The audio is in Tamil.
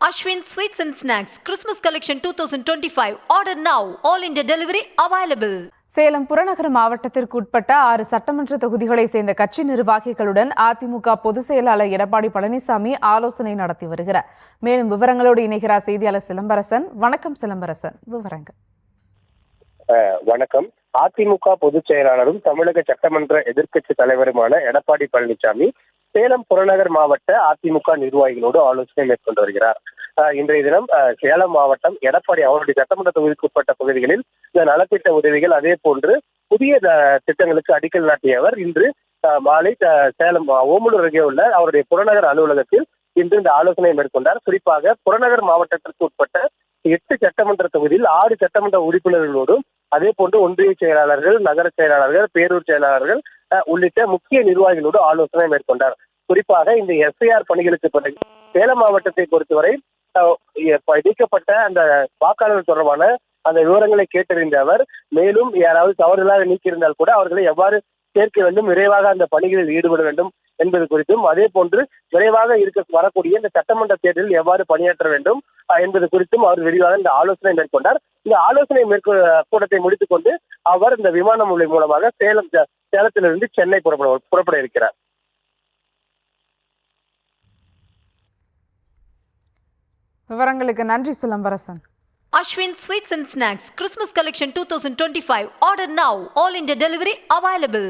Ashwin Sweets and Snacks Christmas Collection 2025. Order now. All India delivery available. Salem புறநகர் மாவட்டத்திற்கு உட்பட்ட 6 சட்டமன்ற தொகுதிகளை சேர்ந்த கட்சி நிர்வாகிகளுடன் அதிமுக பொதுச் செயலாளர் எடப்பாடி பழனிசாமி ஆலோசனை நடத்தி வருகிறார். மேலும் விவரங்களோடு இணைகிறார் செய்தியாளர் சிலம்பரசன். வணக்கம் சிலம்பரசன், விவரங்கள். வணக்கம். அதிமுக பொதுச் செயலாளரும் தமிழக சட்டமன்ற எதிர்க்கட்சி தலைவருமான எடப்பாடி பழனிசாமி சேலம் புறநகர் மாவட்ட அதிமுக நிர்வாகிகளோடு ஆலோசனை மேற்கொண்டு வருகிறார். இன்றைய தினம் சேலம் மாவட்டம் எடப்பாடி அவருடைய சட்டமன்ற தொகுதிக்கு உட்பட்ட பகுதிகளில் இந்த நலத்திட்ட உதவிகள், அதே போன்று புதிய திட்டங்களுக்கு அடிக்கல் நாட்டிய அவர் இன்று மாலை சேலம் ஓமலூர் அருகே உள்ள அவருடைய புறநகர் அலுவலகத்தில் இன்று இந்த ஆலோசனை மேற்கொண்டார். குறிப்பாக புறநகர் மாவட்டத்திற்கு உட்பட்ட 8 சட்டமன்ற தொகுதியில் 6 சட்டமன்ற உறுப்பினர்களோடும், அதே போன்று ஒன்றிய செயலாளர்கள், நகர செயலாளர்கள், பேரூர் செயலாளர்கள் உள்ளிட்ட முக்கிய நிர்வாகிகளோடு ஆலோசனை மேற்கொண்டார். குறிப்பாக இந்த எஸ்ஐஆர் பணிகளுக்கு பிறகு சேலம் மாவட்டத்தை பொறுத்தவரை இணைக்கப்பட்ட அந்த வாக்காளர்கள் தொடர்பான அந்த விவரங்களை கேட்டறிந்த அவர், மேலும் யாராவது தவறுதலாக நீக்கியிருந்தால் கூட அவர்களை எவ்வாறு சேர்க்க வேண்டும், விரைவாக அந்த பணிகளில் ஈடுபட வேண்டும் என்பது குறித்தும், அதே போன்று விரைவாக வரக்கூடிய இந்த சட்டமன்ற தேர்தலில் எவ்வாறு பணியாற்ற வேண்டும் என்பது குறித்தும் அவர் விரிவாக இந்த ஆலோசனை மேற்கொண்டார். இந்த ஆலோசனை கூட்டத்தை முடித்துக் கொண்டு அவர் இந்த விமான மூலமாக சேலத்திலிருந்து சென்னை புறப்பட இருக்கிறார். விவரங்களுக்கு நன்றி Silambarasan. Ashwin Sweets and Snacks Christmas Collection 2025. Order now. All India delivery available.